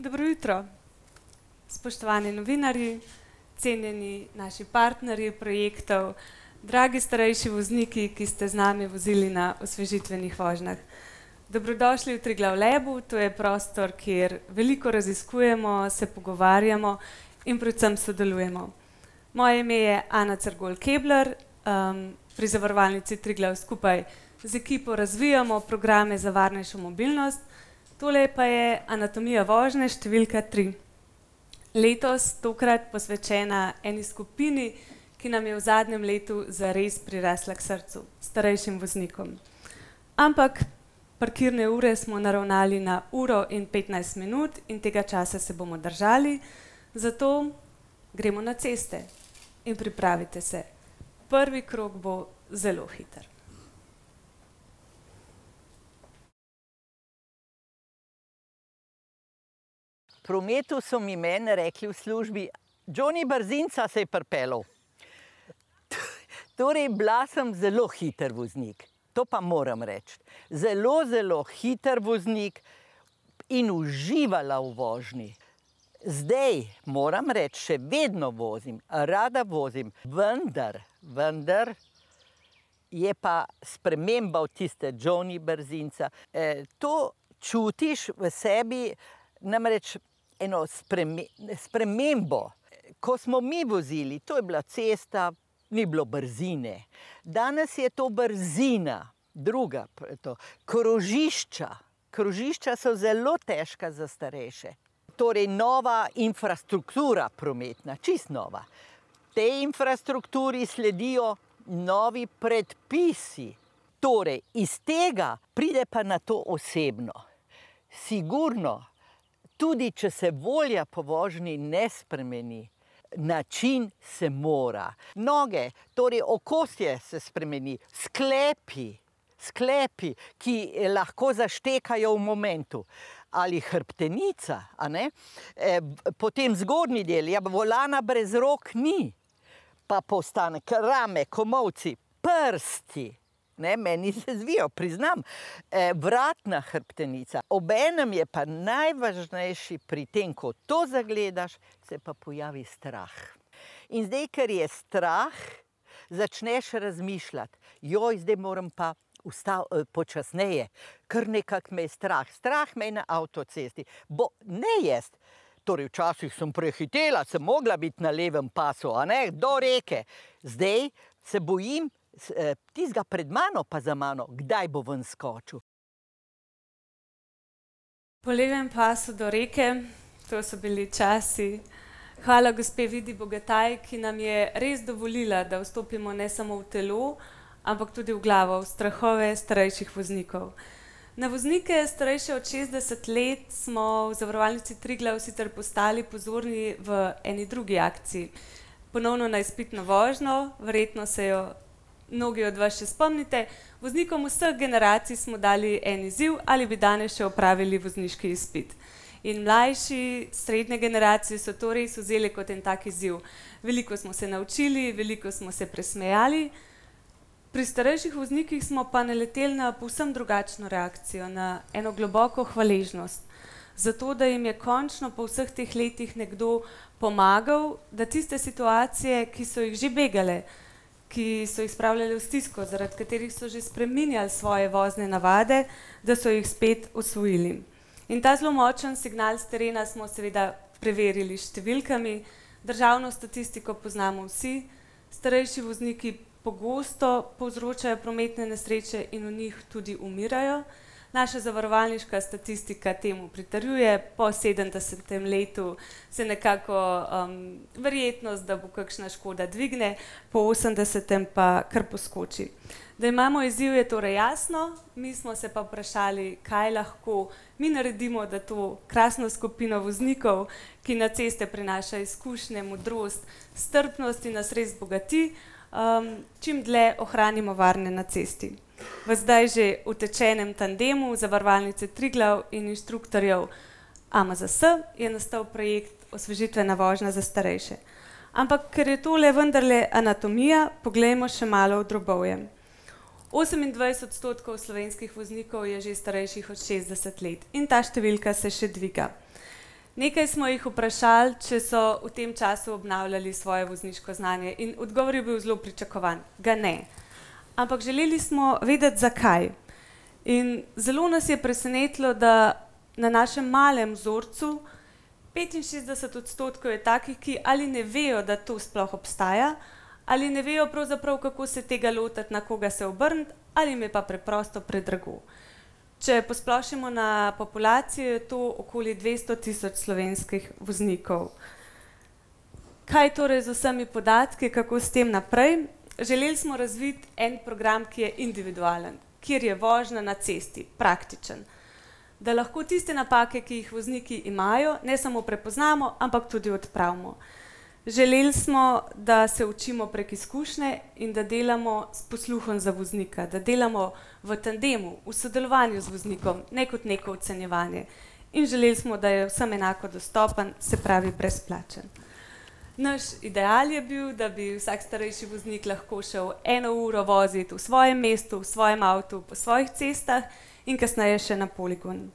Dobro jutro, spoštovani novinarji, cenjeni naši partnerji projektov, dragi starejši vozniki, ki ste z nami vozili na osvežitvenih vožnjah. Dobrodošli v Triglav Labu, to je prostor, kjer veliko raziskujemo, se pogovarjamo in predvsem sodelujemo. Moje ime je Ana Cergol-Kebler, pri zavarovalnici Triglav skupaj z ekipo razvijamo programe za varnejšo mobilnost. Tole pa je anatomija vožnje številka 3. Letos tokrat posvečena eni skupini, ki nam je v zadnjem letu zares prirasla k srcu, starejšim voznikom. Ampak parkirne ure smo naravnali na 1:15 in tega časa se bomo držali, zato gremo na ceste in pripravite se. Prvi krog bo zelo hiter. V prometu so mi meni rekli v službi, Johnny Brzinca se je pripeljal. Torej, bila sem zelo hiter voznik, to pa moram reči. Zelo, zelo hiter voznik in uživala v vožnji. Zdaj, moram reči, še vedno vozim, rada vozim, vendar je pa sprememba od tiste Johnny Brzinca. To čutiš v sebi, namreč eno spremembo. Ko smo mi vozili, to je bila cesta, ni bilo brzine. Danes je to brzina, druga, krožišča. Krožišča so zelo težka za starejše. Torej, nova infrastruktura prometna, čisto nova. Tej infrastrukturi sledijo novi predpisi. Torej, iz tega pride pa na to osebno. Sigurno, tudi če se volja po vožnji ne spremeni, način se mora. Noge, torej okostje se spremeni, sklepi, ki lahko zaštekajo v momentu. Ali hrbtenica, a ne? Potem zgornji del, volana brez rok ni. Pa postanek, rame, komolci, prsti. Ne, meni se zvijo, priznam, vratna hrbtenica. Obenem je pa najvažnejši pri tem, ko to zagledaš, se pa pojavi strah. In zdaj, ker je strah, začneš razmišljati, joj, zdaj moram pa počasneje, ker nekako me je strah. Strah me je na avtocesti, ne jaz. Torej, včasih sem prehitela, sem mogla biti na levem pasu, a ne, do reke. Zdaj se bojim, tistega pred mano pa za mano, kdaj bo ven skočil. Po levem pasu do reke, to so bili časi. Hvala gospe Vidi Bogataj, ki nam je res dovolila, da vstopimo ne samo v telo, ampak tudi v glavo, v strahove starejših voznikov. Na voznike starejše od 60 let smo v zavarovalnici Triglav sicer postali pozorni v eni drugi akciji. Ponovno na izpitno vožnjo, verjetno se jo mnogi od vas še spomnite, voznikom vseh generacij smo dali en izziv, ali bi danes še opravili vozniški izpit. In mlajši, srednje generacije so to res vzeli kot en tak izziv. Veliko smo se naučili, veliko smo se presmejali. Pri starejših voznikih smo pa naleteli na povsem drugačno reakcijo, na eno globoko hvaležnost. Zato, da jim je končno po vseh teh letih nekdo pomagal, da tiste situacije, ki so jih že begale, ki so jih spravljali v stisko, zaradi katerih so že spreminjali svoje vozne navade, da so jih spet osvojili. In ta zelo močen signal s terena smo seveda preverili s številkami. Državno statistiko poznamo vsi, starejši vozniki pogosto povzročajo prometne nesreče in v njih tudi umirajo. Naša zavarovalniška statistika temu pritrjuje, po 70. letu se nekako verjetnost, da bo kakšna škoda dvigne, po 80. pa kar poskoči. Da imamo izziv, je torej jasno, mi smo se pa vprašali, kaj lahko mi naredimo, da to krasno skupino voznikov, ki na ceste prinaša izkušnje, modrost, strpnost in nas res bogati, čim dlje ohranimo varne na cesti. V zdaj že utečenem tandemu zavarovalnice Triglav in inštruktorjev AMZS je nastal projekt Osvežitvena vožnja za starejše. Ampak ker je tole vendarle anatomija, poglejmo še malo v drobovje. 28% slovenskih voznikov je že starejših od 60 let in ta številka se še dviga. Nekaj smo jih vprašali, če so v tem času obnavljali svoje vozniško znanje in odgovor je bil zelo pričakovan. Ga ne. Ampak želeli smo vedeti, zakaj. In zelo nas je presenetilo, da na našem malem vzorcu 65% je takih, ki ali ne vejo, da to sploh obstaja, ali ne vejo pravzaprav, kako se tega lotiti, na koga se obrniti, ali jim je pa preprosto predrago. Če posplošimo na populacijo, je to okoli 200.000 slovenskih voznikov. Kaj torej z vsemi podatki, kako s tem naprej? Želeli smo razviti en program, ki je individualen, kjer je vožnja na cesti, praktičen. Da lahko tiste napake, ki jih vozniki imajo, ne samo prepoznamo, ampak tudi odpravimo. Želeli smo, da se učimo prek izkušnje in da delamo s posluhom za voznika, da delamo v tandemu, v sodelovanju z voznikom, ne kot neko ocenjevanje. In želeli smo, da je vsem enako dostopen, se pravi brezplačen. Naš ideal je bil, da bi vsak starejši voznik lahko šel 1 uro voziti v svojem mestu, v svojem avtu, po svojih cestah in kasneje še na poligon.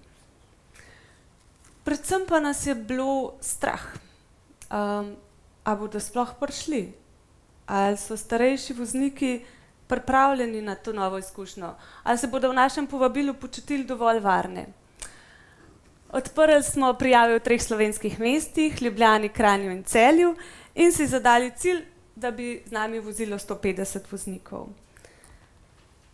Predvsem pa nas je bilo strah. A bodo sploh prišli? Ali so starejši vozniki pripravljeni na to novo izkušnjo? Ali se bodo v našem povabilu počutili dovolj varne? Odprli smo prijave v 3 slovenskih mestih, Ljubljani, Kranju in Celju, in si zadali cilj, da bi z nami vozilo 150 voznikov.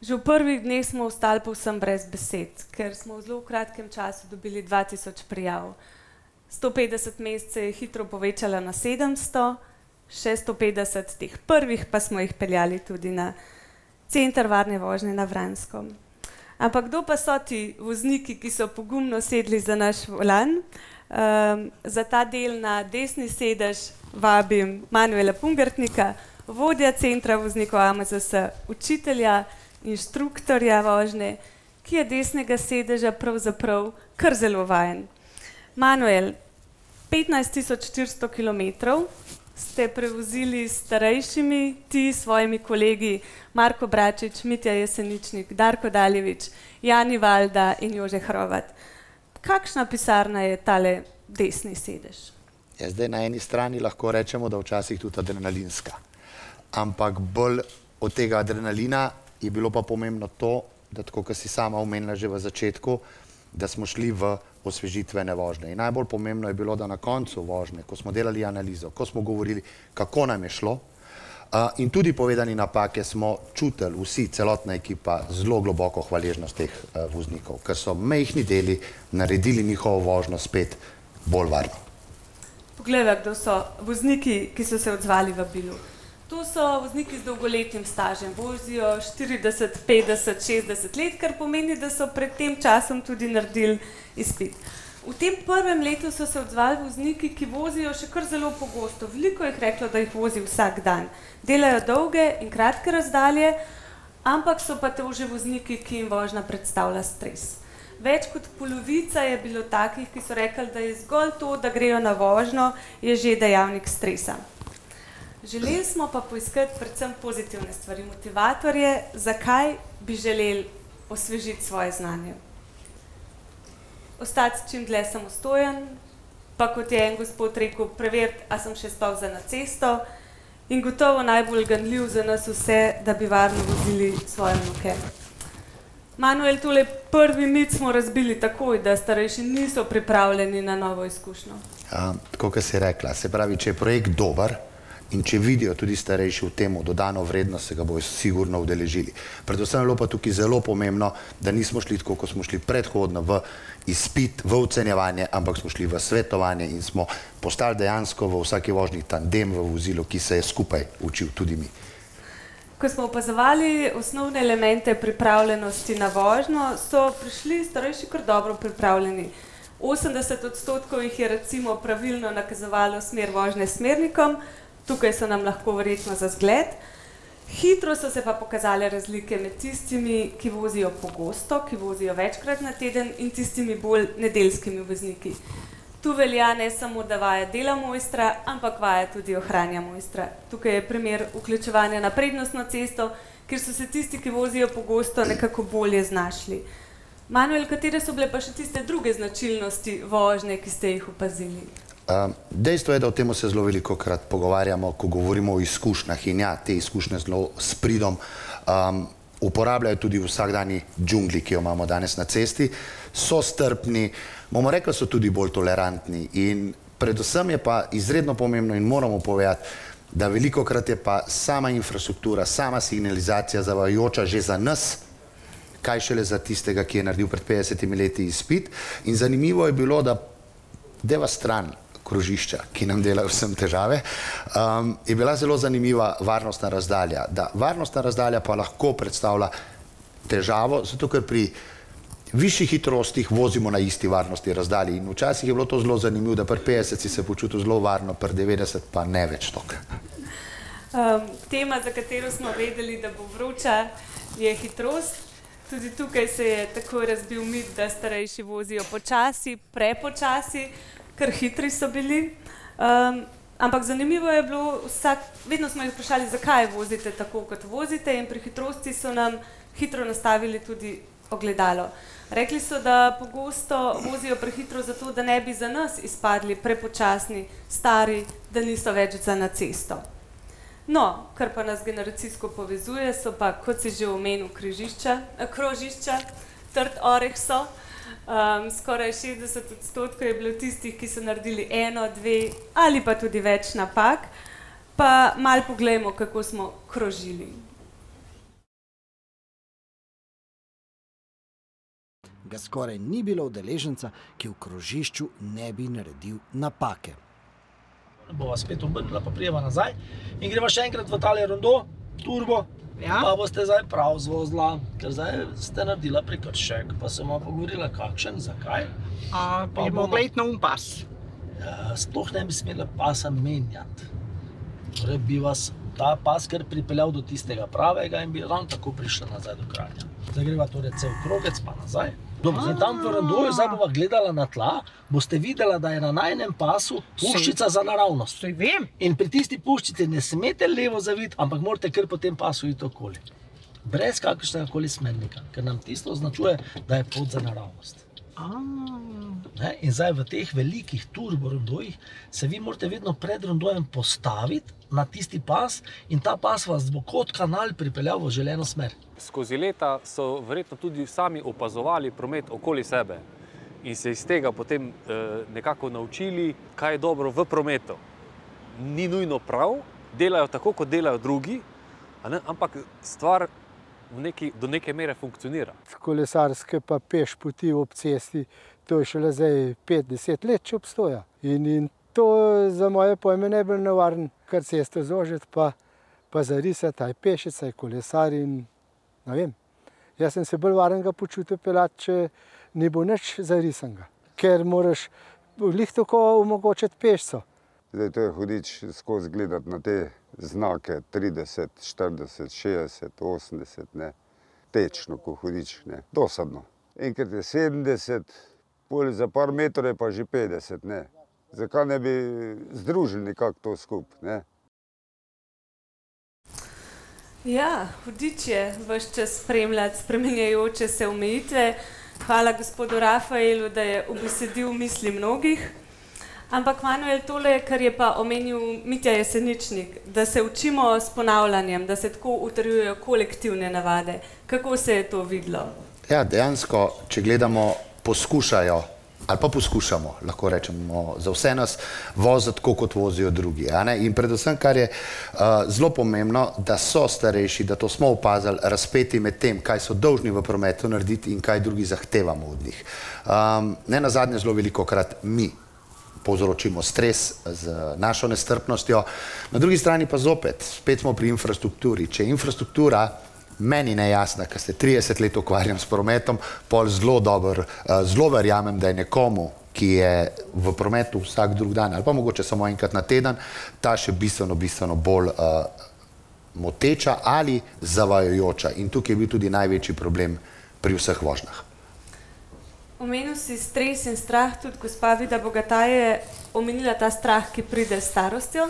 Že v prvih dneh smo ostali povsem brez besed, ker smo v zelo kratkem času dobili 2000 prijav. 150 mest se je hitro povečala na 700, še 150 teh prvih pa smo jih peljali tudi na center varne vožnje na Vranskom. Ampak kdo pa so ti vozniki, ki so pogumno sedli za naš volan? Za ta del na desni sedež vabim Manuela Pungartnika, vodja centra voznikov AMZS, učitelja, inštruktorja vožnje, ki je desnega sedeža pravzaprav kar zelo vajen. Manuel, 15.400 kilometrov ste prevozili s starejšimi, ti svojimi kolegi Marko Bračič, Mitja Jeseničnik, Darko Daljevič, Jani Valda in Jože Hrovat. Kakšna pisarna je tale desni sedež? Ja, zdaj na eni strani lahko rečemo, da včasih tudi adrenalinska. Ampak bolj od tega adrenalina je bilo pa pomembno to, da tako, kot si sama omenila že v začetku, da smo šli v osvežitvene vožnje. In najbolj pomembno je bilo, da na koncu vožnje, ko smo delali analizo, ko smo govorili, kako nam je šlo, in tudi povedani napake, smo čutili vsi, celotna ekipa, zelo globoko hvaležnost teh voznikov, ker so majhni deli naredili njihovo vožnjo spet bolj varno. Poglejva, kdo so vozniki, ki so se odzvali v vabilu. To so vozniki z dolgoletnim stažem, vozijo 40, 50, 60 let, kar pomeni, da so pred tem časom tudi naredili izpit. V tem prvem letu so se odzvali vozniki, ki vozijo še kar zelo pogosto. Veliko jih reklo, da jih vozi vsak dan. Delajo dolge in kratke razdalje, ampak so pa to že vozniki, ki jim vožnja predstavlja stres. Več kot polovica je bilo takih, ki so rekli, da je zgolj to, da grejo na vožnjo, je že dejavnik stresa. Želeli smo pa poiskati predvsem pozitivne stvari, motivatorje, zakaj bi želeli osvežiti svoje znanje. Ostati čim dlje samostojen, pa kot je en gospod rekel, preveriti, a sem še sploh za na cesto, in gotovo najbolj ganljiv za nas vse, da bi varno vozili svoje vnuke. Manuel, tole prvi mit smo razbili takoj, da starejši niso pripravljeni na novo izkušnjo. Tako, kot si rekla, se pravi, če je projekt dober, in če vidijo tudi starejši v temu dodano vrednost, se ga bojo sigurno udeležili. Predvsem je bilo pa tukaj zelo pomembno, da nismo šli tako, kot smo šli predhodno v izpit, v ocenjevanje, ampak smo šli v svetovanje in smo postali dejansko v vsaki vožnji tandem v vozilu, ki se je skupaj učil, tudi mi. Ko smo opazovali osnovne elemente pripravljenosti na vožnjo, so prišli starejši kar dobro pripravljeni. 80% jih je recimo pravilno nakazovalo smer vožnje s smernikom, tukaj so nam lahko verjetno za zgled. Hitro so se pa pokazale razlike med tistimi, ki vozijo pogosto, ki vozijo večkrat na teden, in tistimi bolj nedeljskimi vozniki. Tu velja ne samo, da vaja dela mojstra, ampak vaja tudi ohranja mojstra. Tukaj je primer vključevanja na prednostno cesto, kjer so se tisti, ki vozijo pogosto, nekako bolje znašli. Manuel, katere so bile pa še tiste druge značilnosti vožnje, ki ste jih opazili? Dejstvo je, da o tem se zelo velikokrat pogovarjamo, ko govorimo o izkušnjah in ja, te izkušnje zelo s pridom uporabljajo tudi v vsakdanji džungli, ki jo imamo danes na cesti, so strpni, bomo rekli, so tudi bolj tolerantni in predvsem je pa izredno pomembno in moramo povedati, da velikokrat je pa sama infrastruktura, sama signalizacija zavajajoča že za nas, kaj šele za tistega, ki je naredil pred 50 leti izpit. In zanimivo je bilo, da deva stran krožišča, ki nam delajo vsem težave, je bila zelo zanimiva varnostna razdalja. Da varnostna razdalja pa lahko predstavlja težavo, zato ker pri višjih hitrostih vozimo na isti varnostni razdalji. In včasih je bilo to zelo zanimivo, da pri 50 si se počutil zelo varno, pri 90 pa ne več toliko. Tema, za katero smo vedeli, da bo vroča, je hitrost. Tudi tukaj se je tako razbil mit, da starejši vozijo počasi, prepočasi, ker hitri so bili. Ampak zanimivo je bilo, vedno smo jih vprašali, zakaj vozite tako, kot vozite, in pri hitrosti so nam hitro nastavili tudi ogledalo. Rekli so, da pogosto vozijo prehitro zato, da ne bi za nas izpadli prepočasni, stari, da niso več za na cesto. No, kar pa nas generacijsko povezuje, so pa, kot si že omenil, krožišča, trd oreh so. Skoraj 60% je bilo tistih, ki so naredili 1, 2 ali pa tudi več napak. Pa malo poglejmo, kako smo krožili. Ga skoraj ni bilo udeleženca, ki v krožišču ne bi naredil napake. Bova spet obrnila, pa prijeva nazaj in greva še enkrat v tale rondo, turbo, pa boste zdaj prav zvozila, ker zdaj ste naredila prekršek, pa se bomo pogovorila, kakšen, zakaj. Pa bomo gledati na pas. Sploh ne bi smela pasa menjati. Torej bi vas ta pas kar pripeljal do tistega pravega in bi ravno tako prišla nazaj do Kranja. Zdaj greva torej cel krogec pa nazaj. Dobro, zdaj tam v rondoju, zdaj bova gledala na tla, boste videla, da je na najnem pasu puščica za naravnost. Saj vem. In pri tisti puščici ne smete levo zaviti, ampak morate kar po tem pasu iti okoli. Brez kakršnega koli smernika, ker nam tisto označuje, da je pot za naravnost. In zdaj v teh velikih turbo rondojih se vi morate vedno pred rondojem postaviti na tisti pas in ta pas vas bo kot kanal pripeljal v želeno smer. Skozi leta so verjetno tudi sami opazovali promet okoli sebe in se iz tega potem nekako naučili, kaj je dobro v prometu. Ni nujno prav, delajo tako, kot delajo drugi, ampak stvar do neke mere funkcionira. Kolesarske pa peš poti ob cesti, to je šele zdaj 5-10 let, če obstoja. In to za moje pojme ne bi nevaren, kar cesto zožiti, pa zarisati, aj pešica, aj kolesar in ne vem. Jaz sem se bolj varenega počutil peljati, če ne bo nič zarisanega, ker moraš glih tako omogočiti pešco. Zdaj to je hudič skozi gledati na te znake 30, 40, 60, 80, ne. Tečno, ko hudič, ne. Dosadno. Enkrat je 70, pol za par metrov je pa že 50, ne. Zakaj ne bi združili nekako to skup, ne? Ja, hudič je ves čas spremljati spremenjajoče se omejitve. Hvala gospodu Rafaelu, da je ubesedil misli mnogih. Ampak Manuel, tole, kar je pa omenil Mitja Jeseničnik, da se učimo s ponavljanjem, da se tako utrjujejo kolektivne navade. Kako se je to videlo? Ja, dejansko, če gledamo, poskušajo, ali pa poskušamo, lahko rečemo, za vse nas voziti tako, kot vozijo drugi. In predvsem, kar je zelo pomembno, da so starejši, da to smo opazili, razpeti med tem, kaj so dolžni v prometu narediti in kaj drugi zahtevamo od njih. Ne nazadnje zelo velikokrat mi povzročimo stres z našo nestrpnostjo. Na drugi strani pa spet smo pri infrastrukturi. Če je infrastruktura meni nejasna, ker se 30 let ukvarjam s prometom, pol zelo verjamem, da je nekomu, ki je v prometu vsak drug dan, ali pa mogoče samo enkrat na teden, ta še bistveno bolj moteča ali zavajajoča. In tukaj je bil tudi največji problem pri vseh vožnjah. Omenil si stres in strah, tudi gospa Vida Bogataj je omenila ta strah, ki pride s starostjo.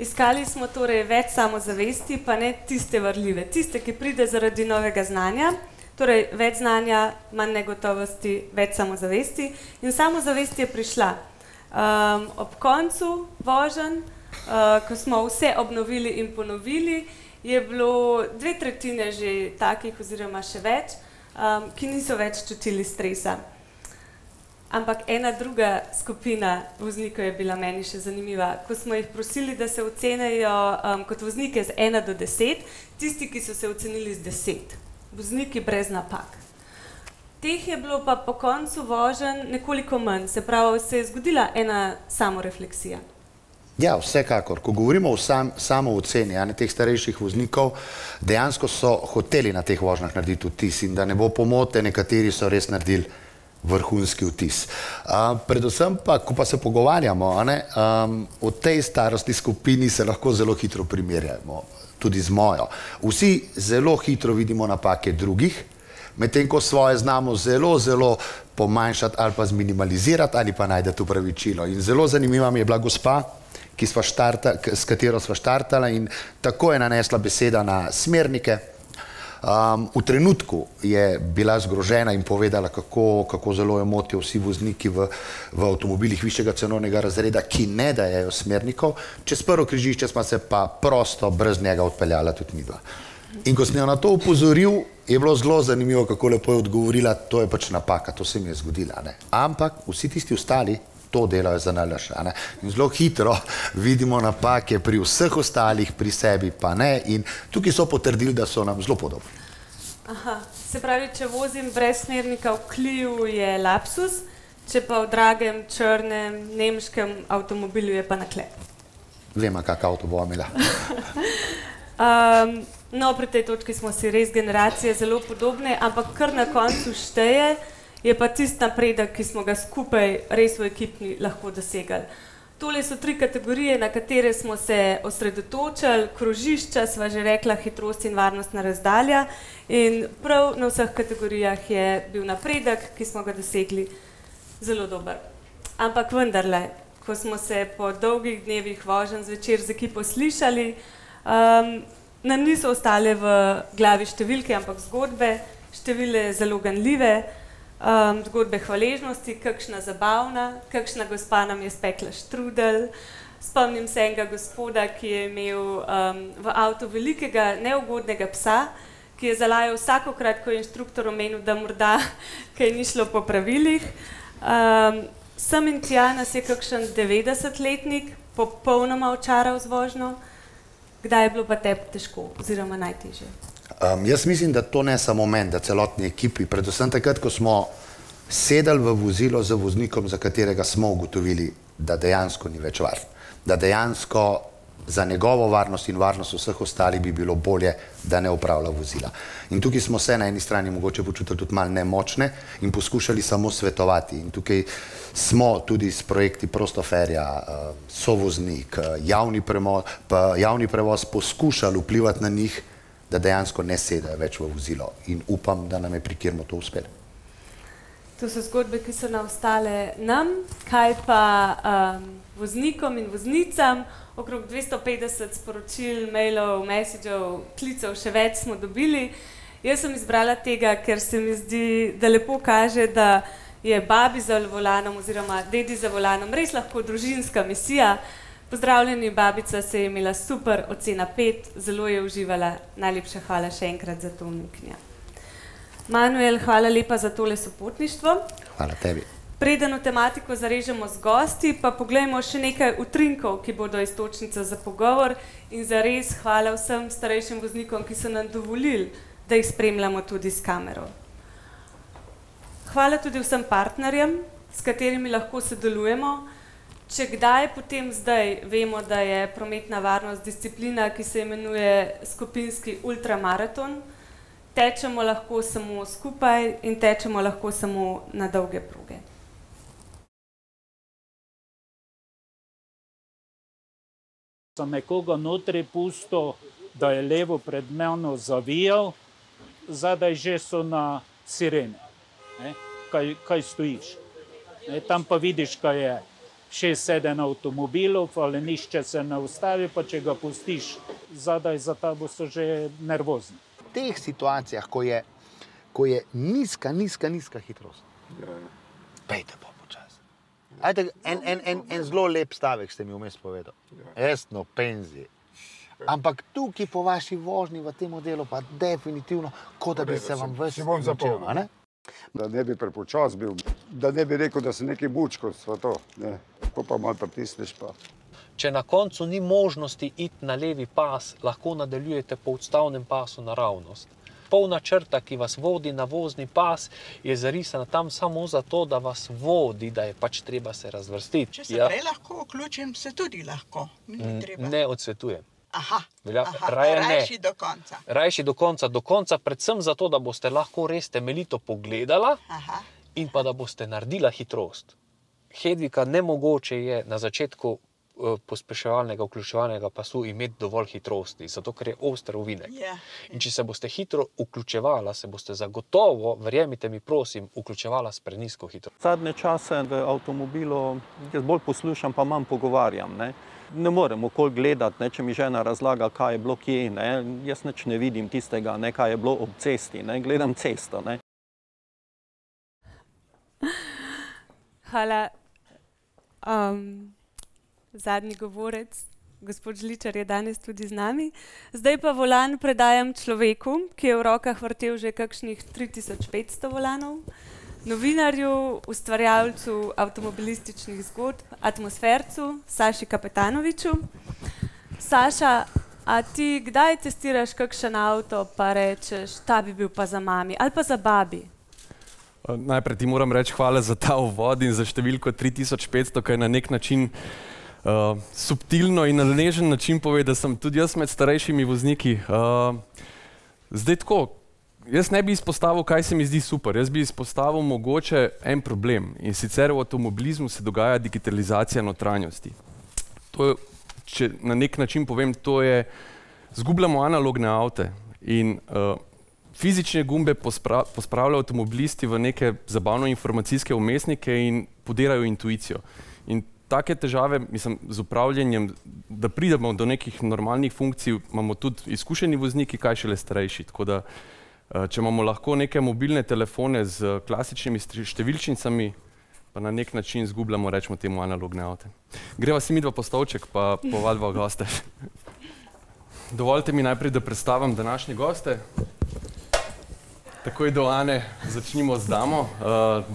Iskali smo torej več samozavesti, pa ne tiste varljive. Tiste, ki pride zaradi novega znanja, Torej, več znanja, manj negotovosti, več samozavesti. In samozavest je prišla. Ob koncu voženj, ko smo vse obnovili in ponovili, je bilo 2/3 že takih oziroma še več, ki niso več čutili stresa. Ampak ena druga skupina voznikov je bila meni še zanimiva. Ko smo jih prosili, da se ocenijo kot voznike z 1 do 10, tisti, ki so se ocenili z 10. Vozniki brez napak. Teh je bilo pa po koncu voženj nekoliko manj, se pravi, se je zgodila ena samorefleksija. Ja, vsekakor. Ko govorimo o samooceni teh starejših voznikov, dejansko so hoteli na teh vožnjah narediti vtis in da ne bo pomote, nekateri so res naredili vrhunski vtis. Predvsem pa, ko pa se pogovarjamo o tej starostni skupini, se lahko zelo hitro primerjamo, tudi z mojo. Vsi zelo hitro vidimo napake drugih, medtem ko svoje znamo zelo pomanjšati ali pa zminimalizirati ali pa najdeti upravičilo. In zelo zanimiva mi je bila gospa, s katero sva štartala in tako je nanesla beseda na smernike. V trenutku je bila zgrožena in povedala, kako zelo jo motijo vsi vozniki v avtomobilih višjega cenovnega razreda, ki ne dajejo smernikov. Čez prvo križišče sva se pa prosto brez njega odpeljala tudi midva. In ko sem jo na to upozoril, je bilo zelo zanimivo, kako lepo je odgovorila, to je pač napaka, to se mi je zgodila. Ampak vsi tisti ostali to delajo za nalaž. In zelo hitro vidimo napake pri vseh ostalih, pri sebi pa ne. In tukaj so potrdili, da so nam zelo podobni. Aha, se pravi, če vozim brez smernika v Clio, je lapsus, če pa v dragem, črnem, nemškem avtomobilu je pa naklep. Vema, kak avto bo imela. No, pri tej točki smo si res generacije zelo podobne, ampak kar na koncu šteje, je pa tisti napredek, ki smo ga skupaj res v ekipni lahko dosegali. Tole so 3 kategorije, na katere smo se osredotočili, krožišča, sva že rekla, hitrost in varnostna razdalja in prav na vseh kategorijah je bil napredek, ki smo ga dosegli, zelo dober. Ampak vendarle, ko smo se po dolgih dnevih voženj zvečer z ekipo slišali, nam niso ostale v glavi številke, ampak zgodbe, številne zelo ganljive, zgodbe hvaležnosti, kakšna zabavna, kakšna gospa nam je spekla štrudel. Spomnim se enega gospoda, ki je imel v avtu velikega neugodnega psa, ki je zalajal vsakokrat, ko je inštruktor omenil, da morda kaj ni šlo po pravilih. Sem in tja nas je kakšen 90-letnik popolnoma očaral z vožnjo. Kdaj je bilo pa tebi težko oziroma najtežje? Jaz mislim, da to ne samo meni, da celotni ekipi, predvsem takrat, ko smo sedali v vozilo z voznikom, za katerega smo ugotovili, da dejansko ni več varen, da dejansko za njegovo varnost in varnost vseh ostalih bi bilo bolje, da ne upravlja vozila. In tukaj smo se na eni strani mogoče počutili tudi malo nemočne in poskušali samo svetovati. In tukaj smo tudi s projekti Prostoferja, Sovoznik, javni prevoz poskušali vplivati na njih, da dejansko ne sedajo več v vozilo in upam, da nam je pri Kirmu to uspelo. To so zgodbe, ki so ostale nam, kaj pa voznikom in voznicam. Okrog 250 sporočil, mailov, messagev, klicev, še več smo dobili. Jaz sem izbrala tega, ker se mi zdi, da lepo kaže, da je babi za volanom oziroma dedi za volanom res lahko družinska misija. Pozdravljeni, babica se je imela super, ocena 5, zelo je uživala. Najlepša hvala še enkrat za to vnuknja. Manuel, hvala lepa za tole sopotništvo. Hvala tebi. Preden v tematiko zarežemo z gosti, pa poglejmo še nekaj utrinkov, ki bodo iztočnica za pogovor in zares hvala vsem starejšim voznikom, ki so nam dovolili, da jih spremljamo tudi s kamero. Hvala tudi vsem partnerjem, s katerimi lahko sodelujemo. Če kdaj, potem zdaj vemo, da je prometna varnost disciplina, ki se imenuje skupinski ultramaraton. Tečemo lahko samo skupaj in tečemo lahko samo na dolge proge. Sem nekoga notri pustil, da je levo pred mano zavijal, zadaj že so na sirene, kaj stojiš. Tam pa vidiš, kaj je 6-7 avtomobilov, ali nišče se ne ustavi, pa če ga pustiš zadaj za tabo, so že nervozni. V teh situacijah, ko ko je nizka hitrost. Pejte pa počasi. Ajde, en zelo lep stavek ste mi vmes povedal. Esno, penzi. Ampak tukaj po vaši vožnji v tem modelu pa definitivno, kot da bi se vam ves načel, a ne? Da ne bi prepočas bil, da ne bi rekel, da sem neki bučko, to, ne. Ko pa malo pritisneš pa. Če na koncu ni možnosti iti na levi pas, lahko nadaljujete po odstavnem pasu naravnost. Polna črta, ki vas vodi na vozni pas, je zarisana tam samo zato, da vas vodi, da je pač treba se razvrstiti. Če se prej lahko vključim, se tudi lahko. Ne odsvetujem. Aha, rajši do konca. Rajši do konca, predvsem zato, da boste lahko res temeljito pogledala in pa da boste naredila hitrost. Hedvika, nemogoče je na začetku pospeševalnega, vključevalnega pasu imeti dovolj hitrosti, zato ker je oster ovinek. In če se boste hitro vključevala, se boste zagotovo, verjemite mi prosim, vključevala s prenizko hitrostjo. Zadnje čase v avtomobilu jaz bolj poslušam, pa manj pogovarjam. Ne morem okoli gledati, če mi žena razlaga, kaj je bilo kje. Jaz nič ne vidim tistega, kaj je bilo ob cesti. Gledam cesto. Hvala. Zadnji govorec, gospod Žličar, je danes tudi z nami. Zdaj pa volan predajam človeku, ki je v rokah vrtel že kakšnih 3500 volanov, novinarju, ustvarjalcu avtomobilističnih zgodb, atmosfercu, Saši Kapetanoviču. Saša, a ti kdaj testiraš kakšen avto, pa rečeš, ta bi bil pa za mami ali pa za babi? Najprej ti moram reči hvala za ta uvod in za številko 3500, ki je na nek način subtilno in na nežen način pove, da sem tudi jaz med starejšimi vozniki. Zdaj tako, jaz ne bi izpostavil, kaj se mi zdi super. Jaz bi izpostavil mogoče en problem. In sicer v avtomobilizmu se dogaja digitalizacija notranjosti. To je, če na nek način povem, to je, zgubljamo analogne avte in fizične gumbe pospravljajo avtomobilisti v neke zabavno-informacijske vmesnike in podirajo intuicijo. In take težave, mislim, z upravljanjem, da pridemo do nekih normalnih funkcij, imamo tudi izkušeni vozniki, kaj šele starejši. Tako da, če imamo lahko neke mobilne telefone z klasičnimi številčnicami, pa na nek način zgubljamo, rečemo temu, analogne avte. Greva si midva po stolček, pa povadva goste. Dovolite mi najprej, da predstavim današnje goste. Takoj do Ane začnimo z damo.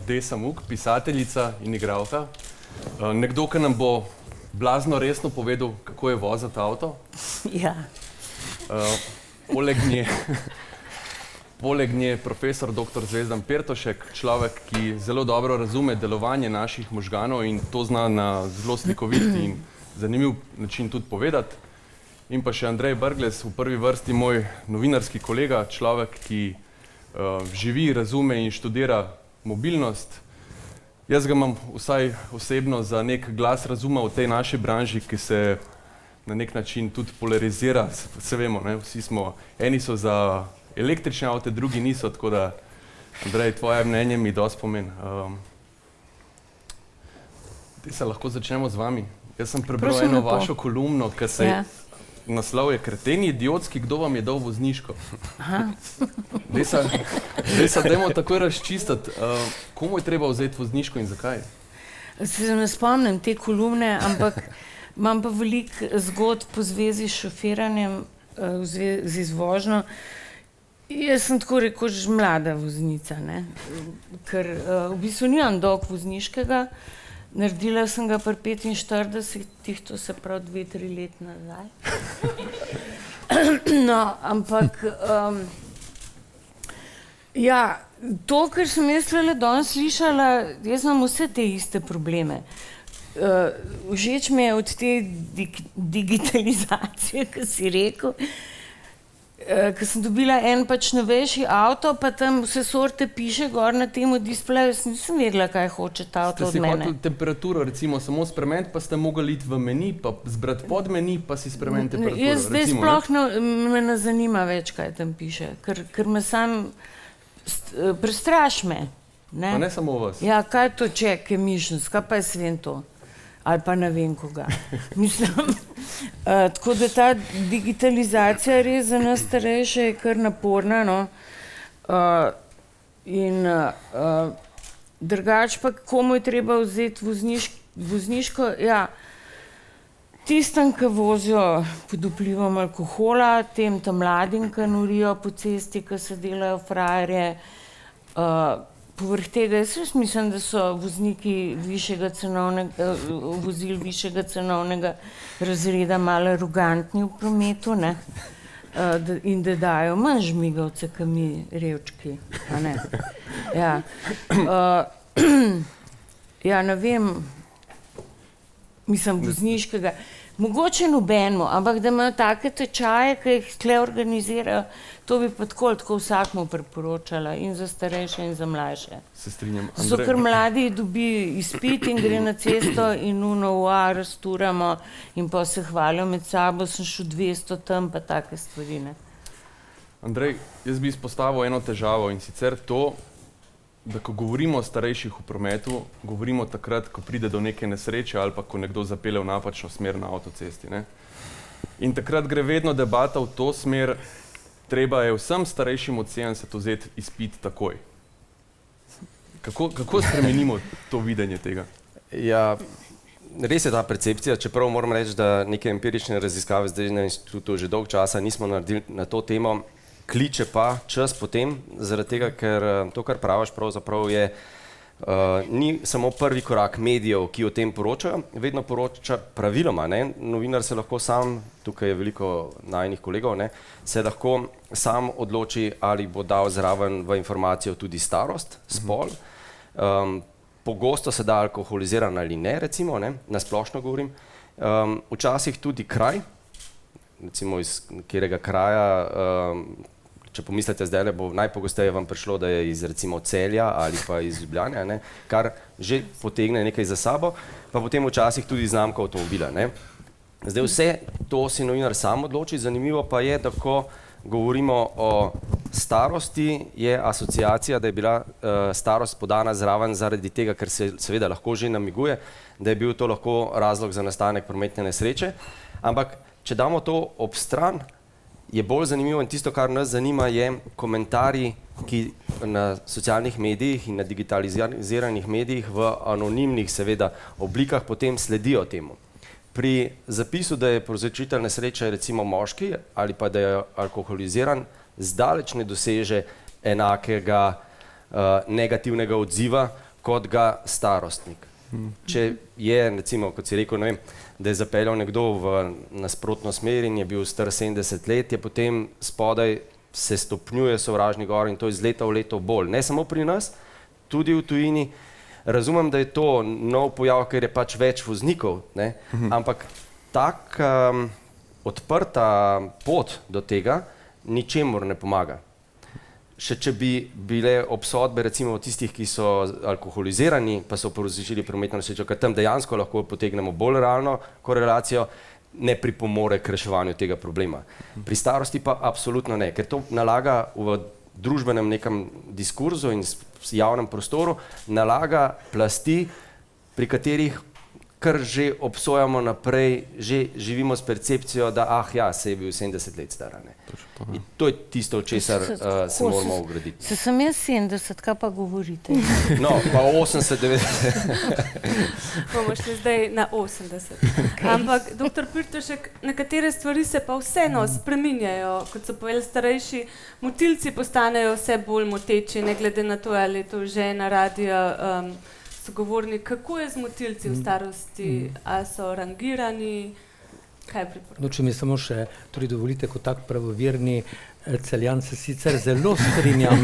Desa Muk, pisateljica in igralka. Nekdo, ki nam bo blazno resno povedal, kako je voziti avto. Ja. Poleg nje profesor dr. Zvezdan Pertošek, človek, ki zelo dobro razume delovanje naših možganov in to zna na zelo slikovit in zanimiv način tudi povedati. In pa še Andrej Brglez, v prvi vrsti moj novinarski kolega, človek, ki živi, razume in študira mobilnost. Jaz ga imam vsaj osebno za nek glas razuma v tej naši branži, ki se na nek način tudi polarizira. Se vemo, vsi smo, eni so za električne avte, drugi niso, tako da, Andrej, tvoje mnenje mi dosti pomeni. Se lahko začnemo z vami. Jaz sem prebral eno vašo kolumno, ki se naslov je Kreteni idiotski, kdo vam je dal vozniško? Dajmo takoj razčistiti, komu je treba vzeti vozniško in zakaj? Se ne spomnim te kolumne, ampak imam pa veliko zgodb po zvezi s šofiranjem, v zvezi z vožnjo. Jaz sem tako rekoč mlada voznica, ker v bistvu nimam dolgo vozniškega. Naredila sem ga pri 45, to se pravi 2-3 let nazaj. No, ampak ja, to, kar sem jaz danes slišala, jaz imam vse te iste probleme. Všeč mi je od te digitalizacije, ki si rekel, ker sem dobila en pač novejši avto, pa tam vse sorte piše gor na temu displeju, jaz nisem vedela, kaj hoče ta avto od mene. Ste si hoteli temperaturo recimo samo spremeniti, pa ste mogli iti v meni, pa zbrati pod meni, pa si spremeniti temperaturo. Jaz zdaj sploh me ne zanima več, kaj tam piše, ker me sam prestraš me. Pa ne samo vas. Ja, kaj je to ček, je mišljenc, kaj pa jaz vem to? Ali pa ne vem koga. Mislim, tako da ta digitalizacija res za nas starejše je kar naporna, no. In drugače pa, komu je treba vzeti vozniško, ja, tistem, ki vozijo pod vplivom alkohola, tem mladim, ki norijo po cesti, ki se delajo frajerje. Povrh tega, jaz mislim, da so vozniki vozil višjega cenovnega razreda malo arogantni v prometu, ne? In da dajo manj žmigavce, kot mi revčki, a ne. Ja. Ja, ne vem, mislim, vozniškega, mogoče nobenemu, ampak da imajo take tečaje, ki jih tle organizirajo, to bi pa tako vsakmu priporočala, in za starejše, in za mlajše. Se strinjam. So kar mladi dobi izpit in gre na cesto in rasturamo in pa se hvalijo med sabo, sem šel 200 tam, pa take stvari, ne. Andrej, jaz bi izpostavil eno težavo, in sicer to, da ko govorimo o starejših v prometu, govorimo takrat, ko pride do neke nesreče ali pa ko nekdo zapelje v napačno smer na avtocesti, ne. In takrat gre vedno debata v to smer, treba je vsem starejšim od 70 vzeti izpit takoj. Kako spremenimo to videnje tega? Ja, res je ta percepcija, čeprav moram reči, da neke empirične raziskave zdaj na inštitutu že dolgo časa nismo naredili na to temo, kliče pa čas potem, zaradi tega, ker to, kar praviš, pravzaprav je, ni samo prvi korak medijev, ki o tem poročajo, vedno poroča praviloma, ne, novinar se lahko sam, tukaj je veliko najinih kolegov, ne, se lahko sam odloči, ali bo dal zraven v informacijo tudi starost, spol, pogosto se da alkoholiziran ali ne, recimo, ne, na splošno govorim, včasih tudi kraj, recimo iz katerega kraja, če pomislite zdaj, bo najpogosteje vam prišlo, da je iz recimo Celja ali pa iz Ljubljane, ne, kar že potegne nekaj za sabo, pa potem včasih tudi znamka avtomobila, ne. Zdaj vse to si novinar sam odloči, zanimivo pa je, da ko govorimo o starosti, je asociacija, da je bila starost podana zraven zaradi tega, ker se seveda lahko že namiguje, da je bil to lahko razlog za nastanek prometne nesreče, ampak če damo to ob stran, je bolj zanimivo in tisto, kar nas zanima, je komentarji, ki na socialnih medijih in na digitaliziranih medijih v anonimnih seveda oblikah potem sledijo temu. Pri zapisu, da je povzročitelj nesreče recimo moški ali pa da je alkoholiziran, zdaleč ne doseže enakega negativnega odziva kot ga starostnik. Če je, recimo, kot si rekel, ne vem, da je zapeljal nekdo v nasprotno smer in je bil star 70 let, je potem spodaj se stopnjuje sovražni govor in to iz leta v leto bolj. Ne samo pri nas, tudi v tujini. Razumem, da je to nov pojav, ker je pač več voznikov, ne? Ampak tak odprta pot do tega ničemur ne pomaga. Še če bi bile obsodbe recimo tistih, ki so alkoholizirani, pa so povzročili prometno nesrečo, ker tam dejansko lahko potegnemo bolj realno korelacijo, ne pripomore k reševanju tega problema. Pri starosti pa absolutno ne, ker to nalaga v družbenem nekem diskurzu in javnem prostoru, nalaga plasti, pri katerih kar že obsojamo naprej, že živimo s percepcijo, da ja, se je bil 70 let star. In to je tisto, od česar se moramo ograditi. Se sem jaz 70, kaj pa govorite? No, pa 80, 90. Bomo šli zdaj na 80. Ampak, doktor Pirtošek, nekatere stvari se pa vseeno spreminjajo, kot so povedali starejši, motilci postanejo vse bolj moteči, ne glede na to, ali je to žena, radio, sogovornik. Kako je z motilci v starosti? A so rangirani? Kaj priporočate? No, če mi samo še, torej dovolite, kot tak pravoverni Celjan se sicer zelo strinjam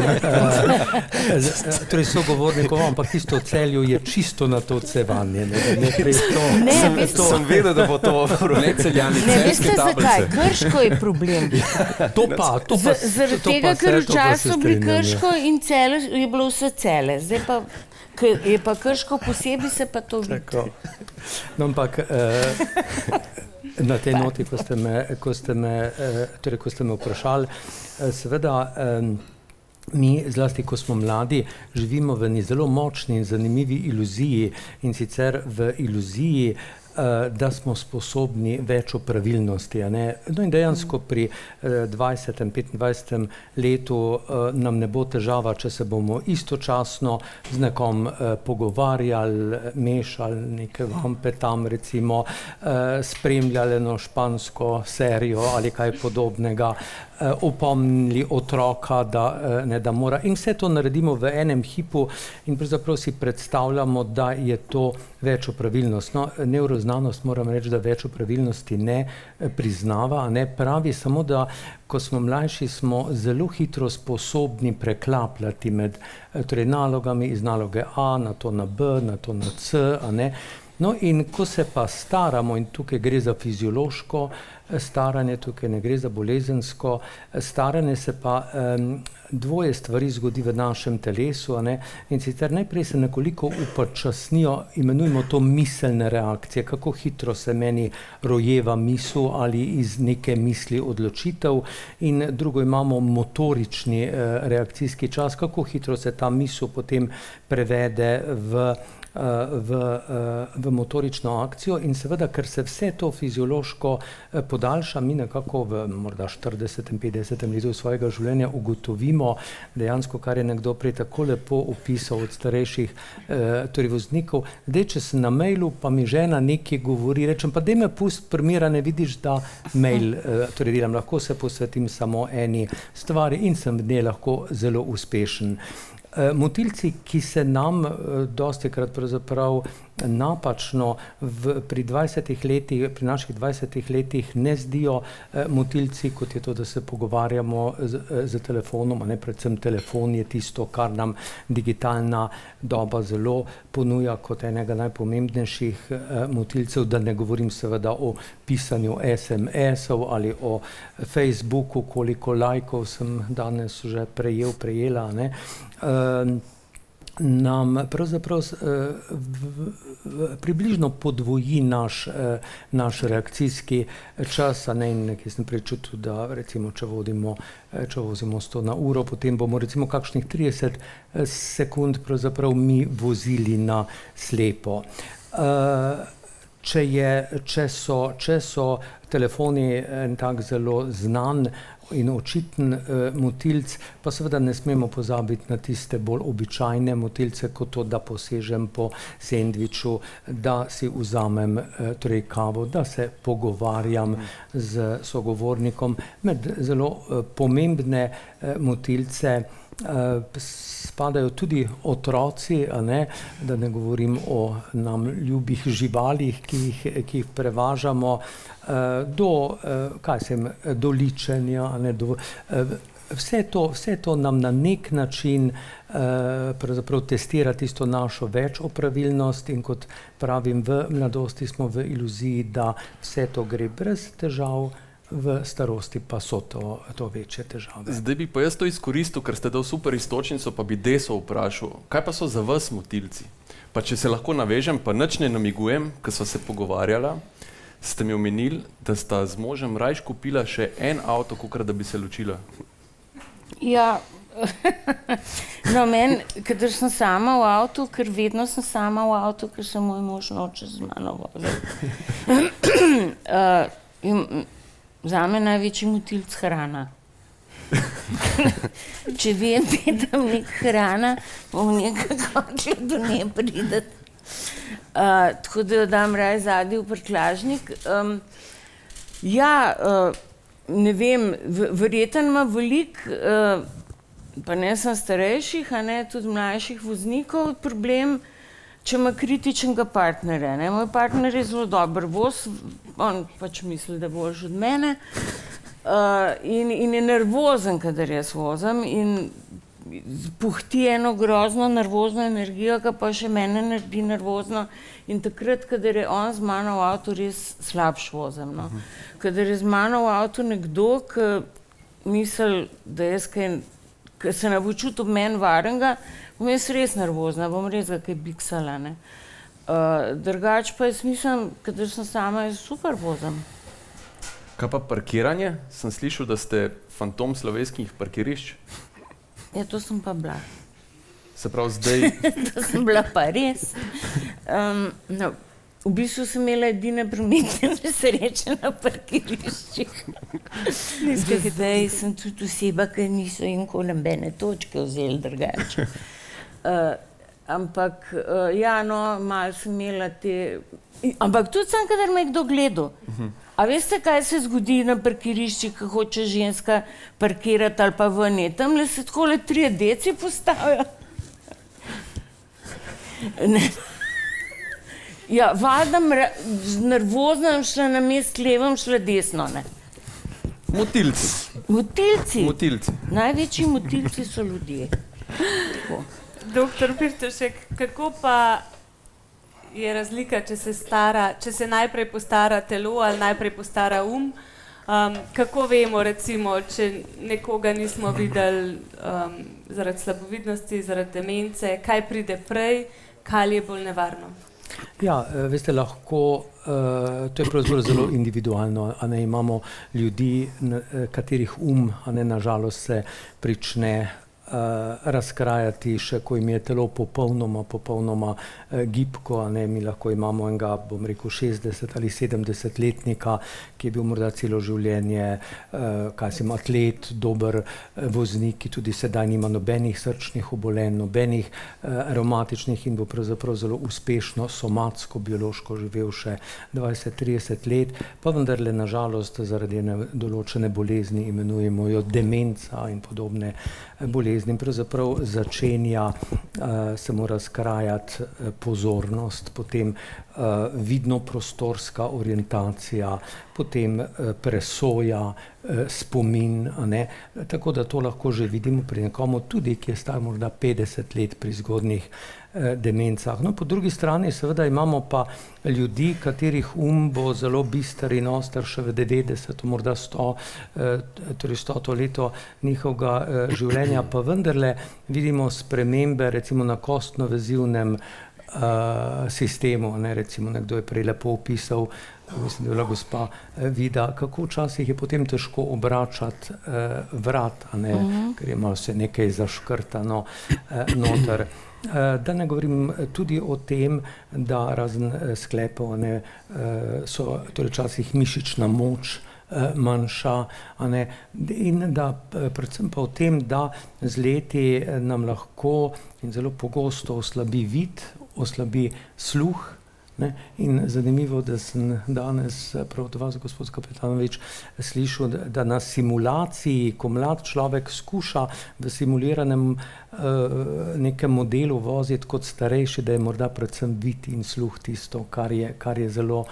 torej sogovornikom, ampak tisto v Celju je čisto na to odsevanje. Sem vedel, da bo to ne Celjani, celjske tablice. Ne veste zakaj, Krško je problem. Zaradi tega, ker včasih bili Krško in Celje je bilo vse Celje. Zdaj pa je pa Krško posebej, se pa to vidi. No, ampak na tej noti, ko ste me vprašali, seveda mi, zlasti ko smo mladi, živimo v eni zelo močni in zanimivi iluziji, in sicer v iluziji da smo sposobni več opravilnosti. No in dejansko pri 20. 25. letu nam ne bo težava, če se bomo istočasno z nekom pogovarjali, mešali neke vampe tam, recimo spremljali eno špansko serijo ali kaj podobnega, opomnili otroka, da mora. In vse to naredimo v enem hipu in pravzaprav si predstavljamo, da je to več opravilnost. No, nevroznanost, moram reči, da več opravilnosti ne priznava, ne pravi samo, da ko smo mlajši, smo zelo hitro sposobni preklapljati med nalogami iz naloge A na to na B, na to na C, a ne. No in ko se pa staramo, in tukaj gre za fiziološko staranje, tukaj ne gre za bolezensko staranje, se pa dvoje stvari zgodi v našem telesu, a ne, in sicer najprej se nekoliko upočasnijo, imenujemo to miselne reakcije, kako hitro se meni rojeva misel ali iz neke misli odločitev, in drugo imamo motorični reakcijski čas, kako hitro se ta misel potem prevede v motorično akcijo, in seveda, ker se vse to fiziološko podaljša, mi nekako v morda 40. 50. letu svojega življenja ugotovimo dejansko, kar je nekdo prej tako lepo opisal od starejših torej voznikov. Zdaj, če sem na mailu, pa mi žena nekaj govori, rečem, pa daj me pust primera, ne vidiš, da mail torej delam, lahko se posvetim samo eni stvari in sem v njej lahko zelo uspešen. Motilci, ki se nam dostikrat pravzaprav napačno pri 20 letih, pri naših 20 letih ne zdijo motilci, kot je to, da se pogovarjamo z telefonom, a ne, predvsem telefon je tisto, kar nam digitalna doba zelo ponuja kot enega najpomembnejših motilcev, da ne govorim seveda o pisanju SMS-ov ali o Facebooku, koliko lajkov sem danes že prejela, ne. Nam pravzaprav približno podvoji naš reakcijski čas, a ne, in nekaj sem prečutil, da recimo, če vozimo 100 na uro, potem bomo recimo kakšnih 30 sekund pravzaprav mi vozili na slepo. Če so telefoni en tak zelo znan in očiten motilc, pa seveda ne smemo pozabiti na tiste bolj običajne motilce, kot to, da posežem po sendviču, da si vzamem torej kavo, da se pogovarjam z sogovornikom. Med zelo pomembne motilce spadajo tudi otroci, a ne, da ne govorim o nam ljubih živalih, ki jih prevažamo, do ličenja, a ne, vse to nam na nek način pravzaprav testira tisto našo več opravilnost, in kot pravim, v mladosti smo v iluziji, da vse to gre brez težav, v starosti pa so to večje težave. Zdaj bi pa jaz to izkoristil, ker ste dal super istočnico, pa bi Deso vprašal, kaj pa so za vas motilci? Pa če se lahko navežem, pa nič ne namigujem, ker sva se pogovarjala, ste mi omenili, da sta z možem rajš kupila še en avto, kakor da bi se ločila. Ja, no, meni, kadar sem sama v avtu, ker vedno sem sama v avtu, ker se moj mož noče z mano voziti. Zame največji motilc hrana. Če vem, da je tam nek hrana, bom nekako hočela do nje prideti. Tako da jo dam raje zadnji v prtljažnik. Ja, ne vem, verjetno ima veliko, pa ne samo starejših, a ne, tudi mlajših voznikov problem, če ima kritičnega partnerja, ne. Moj partner je zelo dober voz, on pač misli, da boljši od mene, in je nervozen, kadar jaz vozim, in puhti eno grozno nervozno energijo, ki pa še mene naredi nervozno, in takrat, kadar je on z mano v avtu, res slabš vozim, no. Kadar je z mano v avtu nekdo, ki misli, da jaz ki se ne bo čutil meni varnega, bom jaz res nervozna, bom res ga kaj biksala, ne. Drugače pa jaz mislim, kadar sem sama, jaz super vozim. Kaj pa parkiranje? Sem slišal, da ste fantom slovenskih parkirišč. Ja, to sem pa bila. Se pravi zdaj... To sem bila pa res. V bistvu sem imela edine prometne nesreče na parkiriščih. Zdaj sem tudi oseba, ki niso nikoli nobene točke vzeli drugače. Ampak, ja, no, malo sem imela te... Ampak tudi sem, kadar me je kdo gledal. A veste, kaj se zgodi na parkiriščih, ko hoče ženska parkirati ali pa ven? Tamle se takole 3 deci postavijo. Ne. Ja, valjda nervozno šla na mest levo, šla desno, ne. Motilci. Motilci? Motilci. Največji motilci so ljudje. Doktor Pirtošek, kako pa je razlika, če se najprej postara telo ali najprej postara kako vemo, recimo, če nekoga nismo videli zaradi slabovidnosti, zaradi demence, kaj pride prej, kaj je bolj nevarno? Ja, veste, lahko, to je pravzaprav zelo individualno, a ne, imamo ljudi, katerih nažalost se prične razkrajati še, ko jim je telo popolnoma gibko, a ne, mi lahko imamo enega, bom rekel, 60 ali 70-letnika, ki je bil morda celo življenje, atlet, dober voznik, ki tudi sedaj nima nobenih srčnih obolenj, nobenih revmatičnih in bo pravzaprav zelo uspešno, somatsko, biološko živel še 20-30 let, pa vendarle nažalost zaradi določene bolezni, imenujemo jo demenca in podobne bolezni, in pravzaprav začenja se mu razkrajati pozornost, potem vidno prostorska orientacija, potem presoja, spomin, a ne, tako da to lahko že vidimo pri nekomu tudi, ki je star morda 50 let pri zgodnjih demencah. No, po drugi strani seveda imamo pa ljudi, katerih bo zelo bister in oster še v 90, morda 100, torej 100 leto njihovega življenja, pa vendarle vidimo spremembe recimo na kostno-vezivnem sistemu, ne, recimo nekdo je prej lepo opisal, mislim, da je bila gospa Vida, kako včasih je potem težko obračati vrat, a ne, ker je malo se nekaj zaškrtano noter. Da ne govorim tudi o tem, da razen sklepov so torej včasih mišična moč manjša, a ne, in da predvsem pa o tem, da z leti nam lahko in zelo pogosto oslabi vid, oslabi sluh, ne, in zanimivo, da sem danes prav od vas, gospod Kapetanovič, slišal, da na simulaciji, ko mlad človek skuša v simuliranem nekem modelu voziti kot starejši, da je morda predvsem vid in sluh tisto, kar je zelo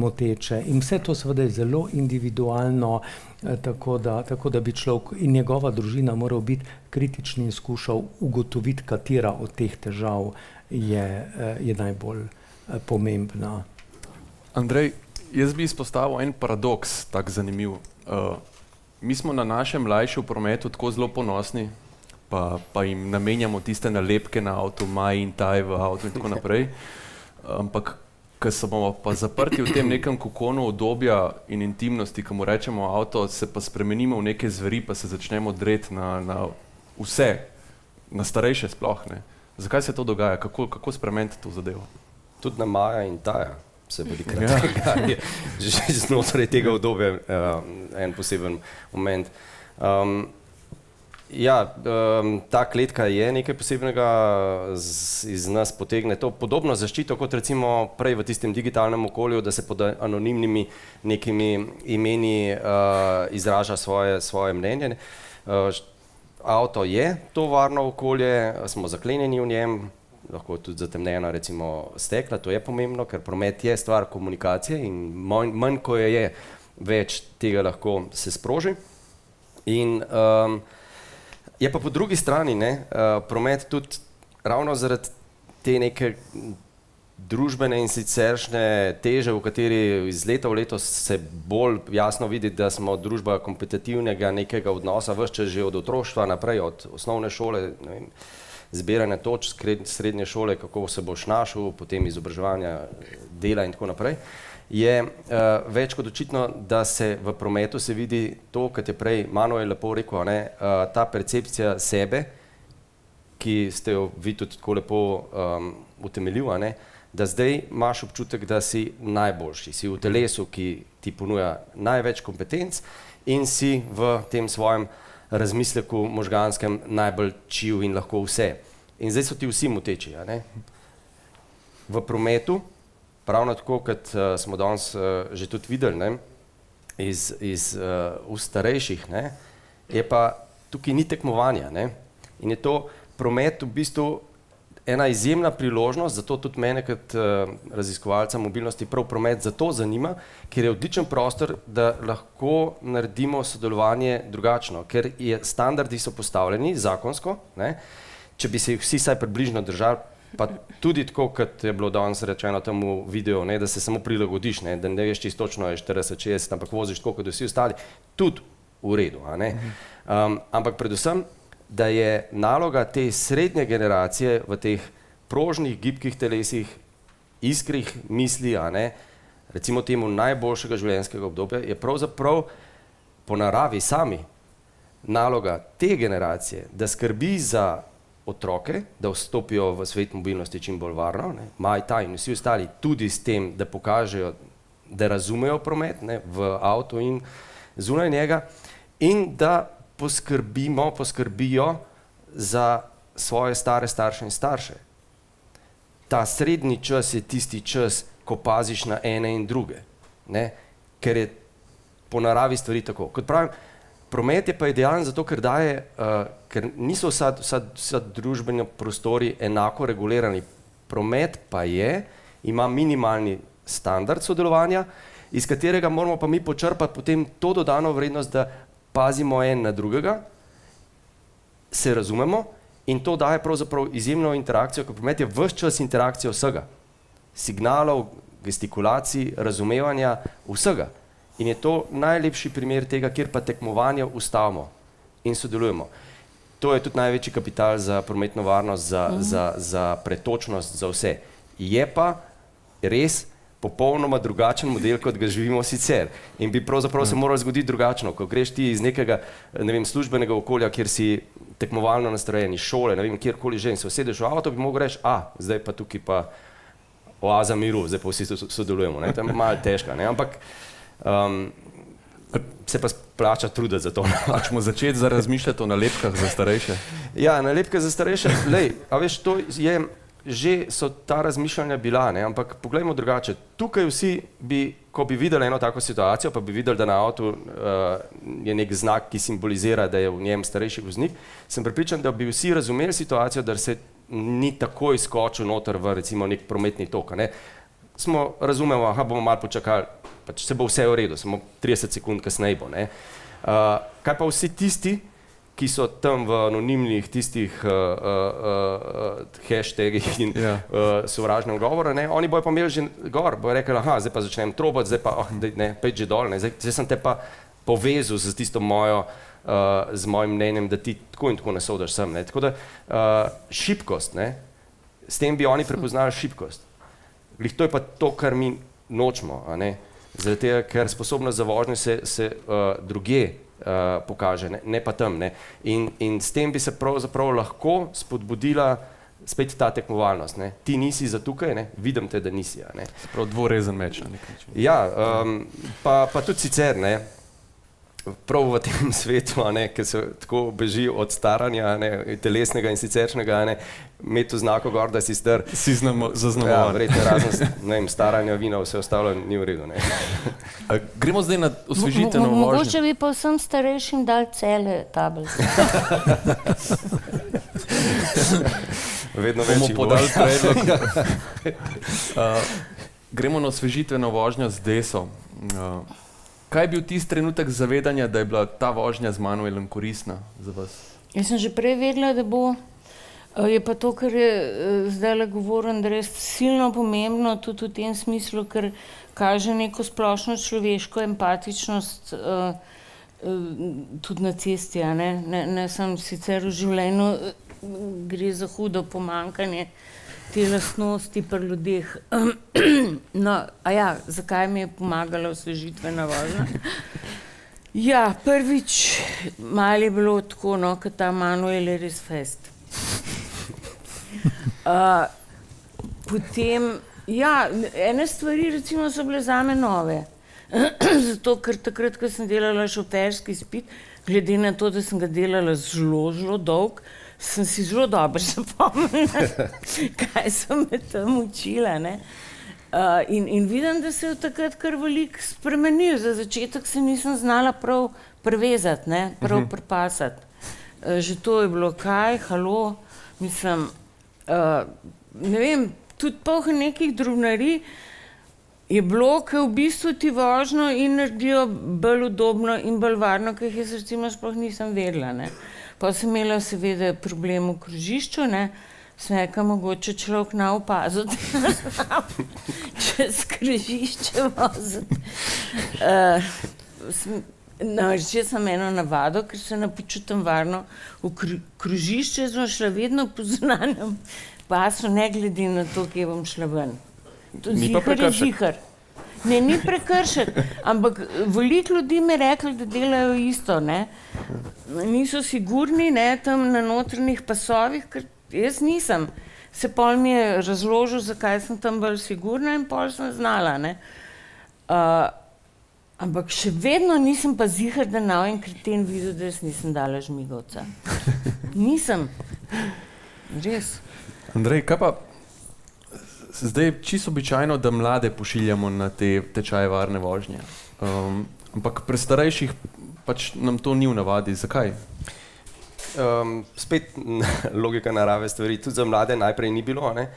moteče. In vse to seveda je zelo individualno, tako da bi človek in njegova družina moral biti kritični in skušal ugotoviti, katera od teh težav je najbolj pomembna. Andrej, jaz bi izpostavil en paradoks, tak zanimiv. Mi smo na našem mlajši v prometu tako zelo ponosni, pa jim namenjamo tiste nalepke na avtu, maj in taj v avtu in tako naprej. Ampak, ko smo pa zaprti v tem nekem kokonu obdobja in intimnosti, ko mu rečemo avto, se pa spremenimo v neke zveri, pa se začnemo dreti na vse, na starejše sploh, ne. Zakaj se to dogaja? Kako spremeniti to zadevo? Tudi na Maja in Taja se velikrat dogaja, že znotraj tega obdobja en poseben moment. Ta kletka je nekaj posebnega, iz nas potegne to podobno zaščito, kot recimo prej v tistem digitalnem okolju, da se pod anonimnimi nekimi imeni izraža svoje mnenje. Avto je to varno okolje, smo zaklenjeni v njem, lahko tudi zatemnjena recimo stekla, to je pomembno, ker promet je stvar komunikacije in manj, ko je, več tega lahko se sproži. In je pa po drugi strani, promet tudi ravno zaradi te neke družbene in siceršnje teže, v kateri iz leta v leto se bolj jasno vidi, da smo družba kompetitivnega nekega odnosa, ves čas že od otroštva naprej, od osnovne šole, zbiranja točk, srednje šole, kako se boš našel, potem izobraževanja, dela in tako naprej, je več kot očitno, da se v prometu se vidi to, kot je prej Manuel lepo rekel, ta percepcija sebe, ki ste jo vi tudi tako lepo utemeljil, da zdaj imaš občutek, da si najboljši, si v telesu, ki ti ponuja največ kompetenc in si v tem svojem razmisleku možganskem najbolj čil in lahko vse. In zdaj so ti vsi moteči, a ne? V prometu, pravno tako, kot smo danes že tudi videli, ne? Iz starejših, ne? Je pa tukaj ni tekmovanja, ne? In je to promet v bistvu ena izjemna priložnost, zato tudi mene kot raziskovalca mobilnosti prav promet zato zanima, ker je odličen prostor, da lahko naredimo sodelovanje drugačno, ker standardi so postavljeni zakonsko, ne? Če bi se jih vsi saj približno držali, pa tudi tako, kot je bilo danes rečeno temu videu, ne? Da se samo prilagodiš, ne? Da ne veš čisto točno je 40-60, ampak voziš tako, kot vsi ostali, tudi v redu, a ne? Ampak predvsem, da je naloga te srednje generacije v teh prožnih, gibkih telesih, iskrih misli, a ne, recimo temu najboljšega življenjskega obdobja, je pravzaprav po naravi sami naloga te generacije, da skrbi za otroke, da vstopijo v svet mobilnosti čim bolj varno, ne, Maj Ta in vsi ostali tudi s tem, da pokažejo, da razumejo promet, ne, v avtu in zunaj njega in da poskrbijo za svoje stare starše in starše. Ta srednji čas je tisti čas, ko paziš na ene in druge, ne? Ker je po naravi stvari tako. Kot pravim, promet je pa idealen zato, ker daje, ker niso vsa družbeni prostori enako regulirani. Promet pa ima minimalni standard sodelovanja, iz katerega moramo pa mi počrpati potem to dodano vrednost, da pazimo en na drugega, se razumemo in to daje pravzaprav izjemno interakcijo, ker promet je ves čas interakcija vsega. Signalov, gestikulacij, razumevanja, vsega. In je to najlepši primer tega, kjer pa tekmovanje ustavimo in sodelujemo. To je tudi največji kapital za prometno varnost, za pretočnost, za vse. Je pa res popolnoma drugačen model, kot ga živimo sicer. In bi pravzaprav se moralo zgoditi drugačno, ko greš ti iz nekega, ne vem, službenega okolja, kjer si tekmovalno nastrojen, iz šole, ne vem, kjerkoli že, in se usedeš v avto, bi mogel reči, zdaj pa tukaj pa oaza miru, zdaj pa vsi sodelujemo, ne, to je malo težko, ne, ampak se pa splača truditi za to. Hočemo začeti za razmišljati o nalepkah za starejše? Ja, nalepke za starejše, lej, a veš, to je že so ta razmišljanja bila, ne? Ampak poglejmo drugače. Tukaj vsi bi, ko bi videli eno tako situacijo, pa bi videli, da na avtu je nek znak, ki simbolizira, da je v njem starejši voznik, sem prepričan, da bi vsi razumeli situacijo, da se ni takoj skočil noter v recimo nek prometni tok, ne? Smo razumemo, bomo malo počakali, pač se bo vse v redu, samo 30 sekund kasneje bo, ne? Kaj pa vsi tisti, ki so tam v anonimnih tistih hashtagih in sovražnem govoru, ne, oni bojo pa imeli že gor, bojo rekli, zdaj pa začnem trobati, zdaj pa, ne, pejt že dol, ne, zdaj sem te pa povezal z tisto mojo, z mojim mnenjem, da ti tako in tako ne sodaš sem, ne, tako da šibkost, ne, s tem bi oni prepoznali šibkost. To je pa to, kar mi nočemo, a ne, zaradi tega, ker sposobnost za vožnjo se drugje pokaže, ne pa tam, ne. In s tem bi se pravzaprav lahko spodbudila spet ta tekmovalnost, ne. Ti nisi za tukaj, ne, vidim te, da nisi, a ne. Se pravi dvorezen meč na nek način. Ja, pa tudi sicer, ne, prav v tem svetu, a ne, ker se tako beži od staranja, a ne, telesnega in siceršnega, a ne, imeti znako gor, da si star. Si zaznamovan. Ja, verjetno razen, ne vem, staranja, vina, vse ostalo ni v redu, ne. Gremo zdaj na osvežitveno vožnjo. Mogoče bi pa vsem starejšim dal cele tablice. Vedno večjih bomo podali predlog. Gremo na osvežitveno vožnjo z desom. Kaj je bil tisti trenutek zavedanja, da je bila ta vožnja z Manuelom koristna za vas? Jaz sem že prej vedela, da bo. Je pa to, kar je zdajle govorim, da res silno pomembno, tudi v tem smislu, ker kaže neko splošno človeško empatičnost tudi na cesti, a ne? Ne sem sicer v življenju, gre za hudo pomanjkanje te lastnosti pri ljudeh. No, zakaj mi je pomagala osvežitvena vožnja? Ja, prvič malo je bilo tako, no, ker ta Manuel je res fest. Potem Ja, ene stvari recimo so bile zame nove. Zato, ker takrat, ko sem delala šoferski izpit, glede na to, da sem ga delala zelo dolg, sem si zelo dobro zapomnila, kaj sem me tam učila, ne. In vidim, da se je takrat kar veliko spremenil. Za začetek se nisem znala prav prevezati, ne, prav pripasati. Že to je bilo kaj, halo, mislim, ne vem, tudi polh nekih drobnarij je bilo, ki v bistvu ti vožnjo in naredijo bolj udobno in bolj varno, ki jih jaz recimo sploh nisem vedela, ne. Pa sem imela seveda problem v krožišču, ne, sem rekla, mogoče človek ne opaziti, čez krožišče voziti. No, že sem eno navado, ker se ne počutim varno. V krožišče sem šla vedno po zunanjem pasu, ne glede na to, kje bom šla ven. Zihar je zihar. Ne, ni prekršek, ampak veliko ljudi mi je reklo, da delajo isto, ne. Niso sigurni, ne, tam na notranjih pasovih, ker jaz nisem. Se pol mi je razložil, zakaj sem tam bolj sigurna in pol sem znala, ne. Ampak še vedno nisem pa zihar, da na en kreten videl, da jaz nisem dala žmigovca. Nisem. Res. Andrej, kaj pa zdaj čisto običajno, da mlade pošiljamo na te tečaje varne vožnje. Ampak pri starejših pač nam to ni v navadi. Zakaj? Spet logika narave stvari. Tudi za mlade najprej ni bilo, ne.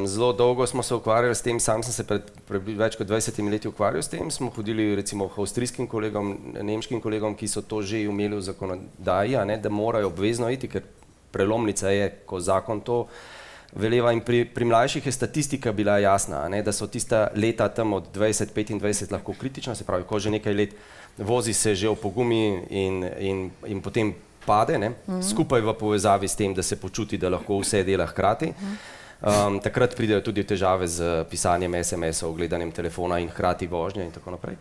Zelo dolgo smo se ukvarjali s tem, sam sem se pred več kot 20 leti ukvarjal s tem, smo hodili recimo k avstrijskim kolegom, nemškim kolegom, ki so to že imeli v zakonodaji, ne, da morajo obvezno iti, ker prelomnica je, ko zakon to veleva in pri mlajših je statistika bila jasna, ne, da so tista leta tam od 20-25 lahko kritična, se pravi, ko že nekaj let vozi se že opogumi in potem pade, ne, skupaj v povezavi s tem, da se počuti, da lahko vse dela hkrati. Takrat pridejo tudi težave z pisanjem SMS-ov, gledanjem telefona in hkrati vožnje in tako naprej.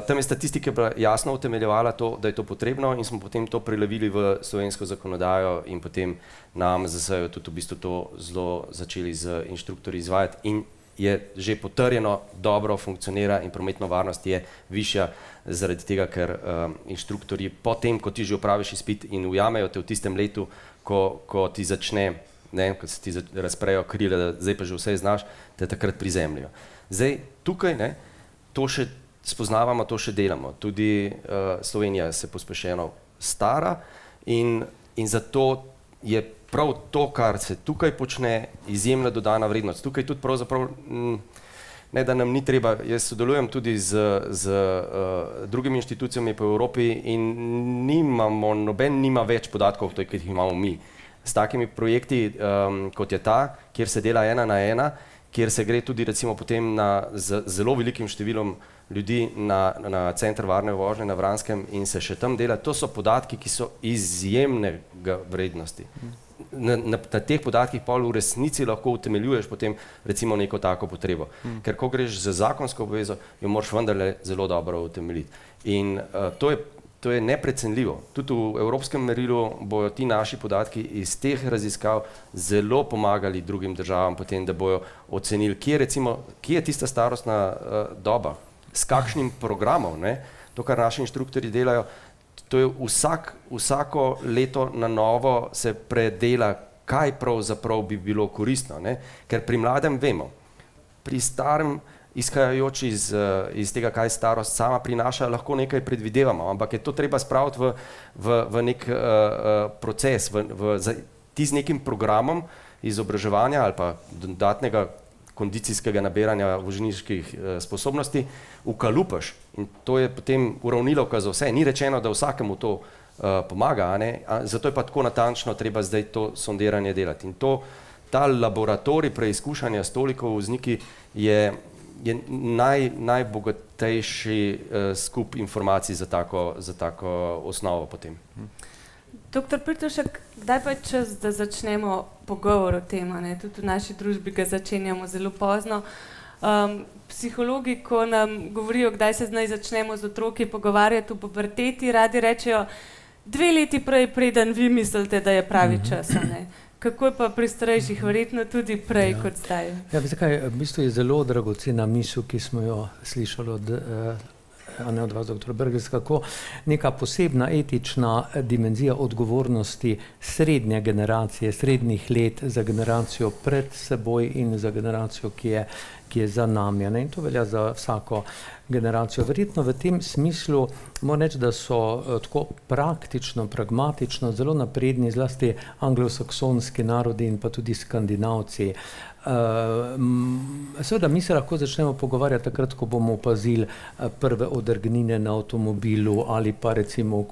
Tam je statistika jasno utemeljevala to, da je to potrebno in smo potem to prelevili v slovensko zakonodajo in potem na AMZS-ju tudi v bistvu to zelo začeli z inštruktorji izvajati in je že potrjeno, dobro funkcionira in prometna varnost je višja zaradi tega, ker inštruktorji potem, ko ti že opraviš izpit in ujamejo te v tistem letu, ko ti začne, ne, ko se ti razprejo krila, da zdaj pa že vse znaš, te takrat prizemljajo. Zdaj, tukaj, ne, to še spoznavamo, to še delamo. Tudi Slovenija se pospešeno stara in zato je prav to, kar se tukaj počne, izjemna dodana vrednost. Tukaj tudi pravzaprav, ne da nam ni treba, jaz sodelujem tudi z drugimi inštitucijami po Evropi in noben nima več podatkov, kot jih imamo mi. S takimi projekti, kot je ta, kjer se dela 1 na 1, kjer se gre tudi recimo potem z zelo velikim številom ljudi na center varne vožnje na Vranskem in se še tam dela, to so podatki, ki so izjemnega vrednosti. Na teh podatkih pol v resnici lahko utemeljuješ potem recimo neko tako potrebo. Ker ko greš z zakonsko obvezo, jo moraš vendarle zelo dobro utemeljiti. In to je neprecenljivo. Tudi v evropskem merilu bojo ti naši podatki iz teh raziskav zelo pomagali drugim državam potem, da bojo ocenili, kje je tista starostna doba, s kakšnim programom, ne, to, kar naši inštruktorji delajo, to je vsako leto na novo se predela, kaj pravzaprav bi bilo koristno, ne, ker pri mladem vemo, pri starem izhajajoč iz tega, kaj starost sama prinaša, lahko nekaj predvidevamo, ampak je to treba spraviti v nek proces, ti z nekim programom izobraževanja ali pa dodatnega kondicijskega nabiranja vožniških sposobnosti ukalupaš in to je potem uravnilovka za vse. Ni rečeno, da vsakemu to pomaga, ne? Zato je pa tako natančno treba zdaj to sondiranje delati. In ta laboratorij preizkušanja s toliko vozniki je najbogatejši skup informacij za tako osnovo potem. Doktor Pirtovšek, kdaj pa je čas, da začnemo pogovor o tem, ne? Tudi v naši družbi ga začenjamo zelo pozno. Psihologi, ko nam govorijo, kdaj se naj začnemo z otroki pogovarjati v puberteti, radi rečejo 2 leti prej, preden vi mislite, da je pravi čas. Ne? Kako je pa pri starejših, verjetno tudi prej kot zdaj? Ja, zakaj, v bistvu je zelo dragocena misel, ki smo jo slišali od vas, dr. Bergers, kako neka posebna etična dimenzija odgovornosti srednje generacije, srednjih let za generacijo pred seboj in za generacijo, ki je za nami. In to velja za vsako generacijo. Verjetno v tem smislu moram reči, da so tako praktično, pragmatično zelo napredni, zlasti anglosaksonski narodi in pa tudi Skandinavci. Seveda mi se lahko začnemo pogovarjati takrat, ko bomo opazili prve odrgnine na avtomobilu ali pa recimo,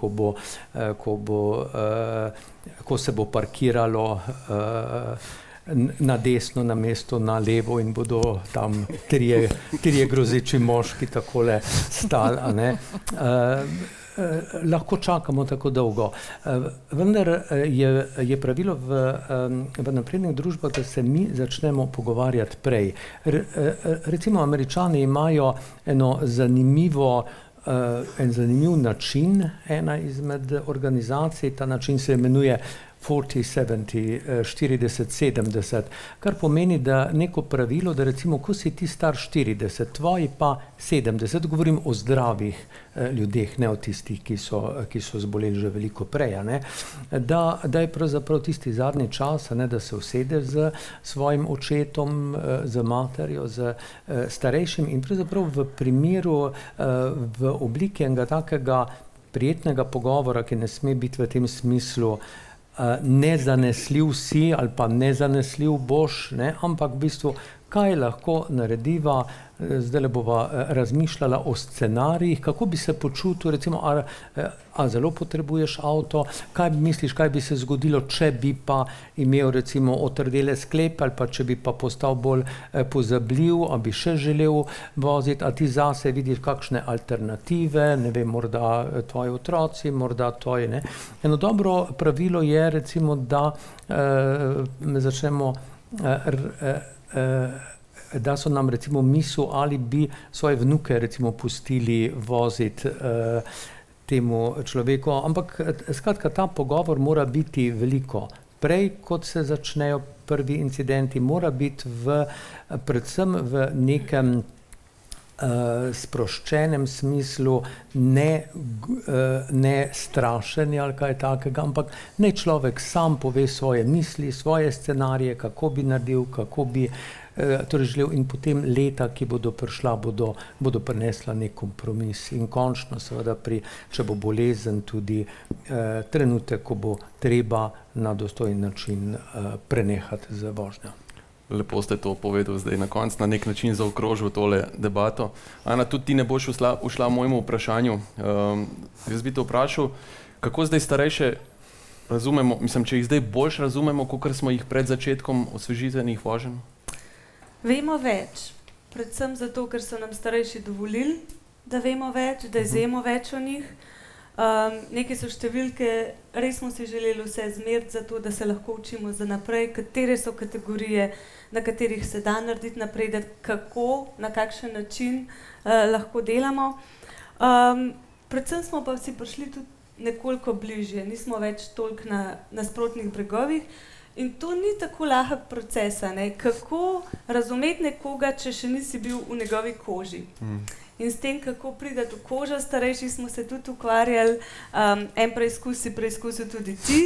ko se bo parkiralo na desno namesto na levo in bodo tam trije grozeči moški takole stali. Lahko čakamo tako dolgo. Vendar je pravilo v naprednih družbah, da se mi začnemo pogovarjati prej. Recimo Američani imajo en zanimiv način, ena izmed organizacij, ta način se imenuje 40-70, 40-70, kar pomeni, da neko pravilo, da recimo, ko si ti star 40, tvoji pa 70, govorim o zdravih ljudeh, ne o tistih, ki so zboleli že veliko prej, da je pravzaprav tisti zadnji čas, da se usedeš z svojim očetom, z materjo, z starejšim in pravzaprav v primeru, v obliki enega takega prijetnega pogovora, ki ne sme biti v tem smislu nezanesljiv si ali pa nezanesljiv boš, ampak v bistvu, kaj lahko narediva, zdaj le bova razmišljala o scenarijih, kako bi se počutil, recimo, a zelo potrebuješ avto, kaj misliš, kaj bi se zgodilo, če bi pa imel recimo otrdele sklepe ali pa če bi pa postal bolj pozabljiv, a bi še želel voziti, a ti zase vidiš kakšne alternative, ne vem, morda tvoji otroci, morda tvoji, Eno dobro pravilo je recimo, da začnemo da so nam recimo misel, ali bi svoje vnuke recimo pustili voziti temu človeku, ampak skratka ta pogovor mora biti veliko prej, kot se začnejo prvi incidenti, mora biti predvsem v nekem sproščenem smislu, ne strašenja ali kaj takega, ampak naj človek sam pove svoje misli, svoje scenarije, kako bi naredil, kako bi torej želel, in potem leta, ki bodo prišla, bodo prinesla nek kompromis in končno seveda če bo bolezen tudi trenutek, ko bo treba na dostojen način prenehati z vožnjo. Lepo ste to povedal zdaj na koncu, na nek način zaokrožil tole debato. Ana, tudi ti ne boš ušla mojemu vprašanju. Jaz bi te vprašal, kako zdaj starejše razumemo, mislim, če jih zdaj boljš razumemo, kakor smo jih pred začetkom osvežitvenih voženj? Vemo več, predvsem zato, ker so nam starejši dovolili, da vemo več, da izvemo več o njih. Neke so številke, res smo si želeli vse zmeriti za to, da se lahko učimo za naprej, katere so kategorije, na katerih se da narediti napredek, kako, na kakšen način lahko delamo. Predvsem smo pa vsi prišli tudi nekoliko bližje, nismo več toliko na nasprotnih bregovih in to ni tako lahek proces, kako razumeti nekoga, če še nisi bil v njegovi koži. In s tem, kako prideti v kožo starejših, smo se tudi ukvarjali. En preizkus si preizkusil tudi ti.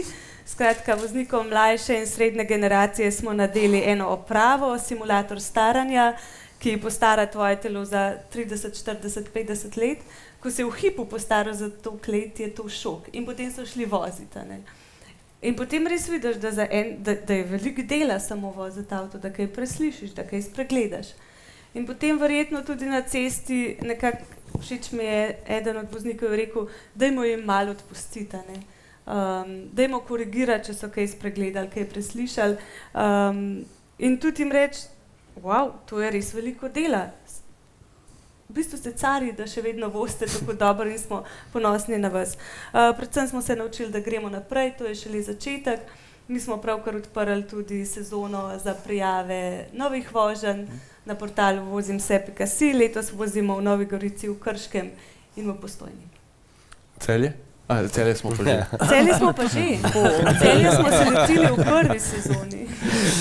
Skratka, voznikom mlajše in srednje generacije smo nadeli eno opravo, simulator staranja, ki postara tvoje telo za 30, 40, 50 let. Ko se v hipu postaral za to let, je to šok. In potem so šli voziti. In potem res vidiš, da je veliko dela samo voziti avto, da kaj preslišiš, da kaj spregledaš. In potem verjetno tudi na cesti, nekako všeč mi je eden od voznikov rekel, dajmo jim malo odpustiti, dajmo korigirati, če so kaj spregledali, kaj preslišali. In tudi jim reči, wow, to je res veliko dela. V bistvu ste cari, da še vedno vozite tako dobro in smo ponosni na vas. Predvsem smo se naučili, da gremo naprej, to je šele začetek. Mi smo pravkar odprli tudi sezono za prijave novih voženj. Na portalu vozimse.si, letos vozimo v Novi Gorici, v Krškem in v Postojni. Celje? Celje smo pa že. Celje smo pa že. Celje smo se lotili v prvi sezoni.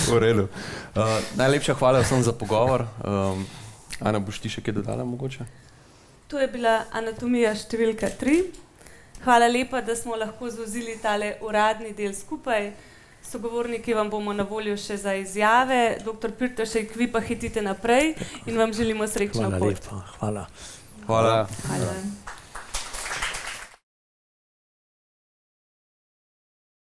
V redu. Najlepša hvala vsem za pogovor. Ana, boš ti še kaj dodala mogoče? To je bila anatomija številka 3. Hvala lepa, da smo lahko zvozili tale uradni del skupaj. Sogovorniki vam bomo na voljo še za izjave. Dr. Pirtošek, vi pa hitite naprej in vam želimo srečno pot. Hvala lepa. Hvala. Hvala. Hvala.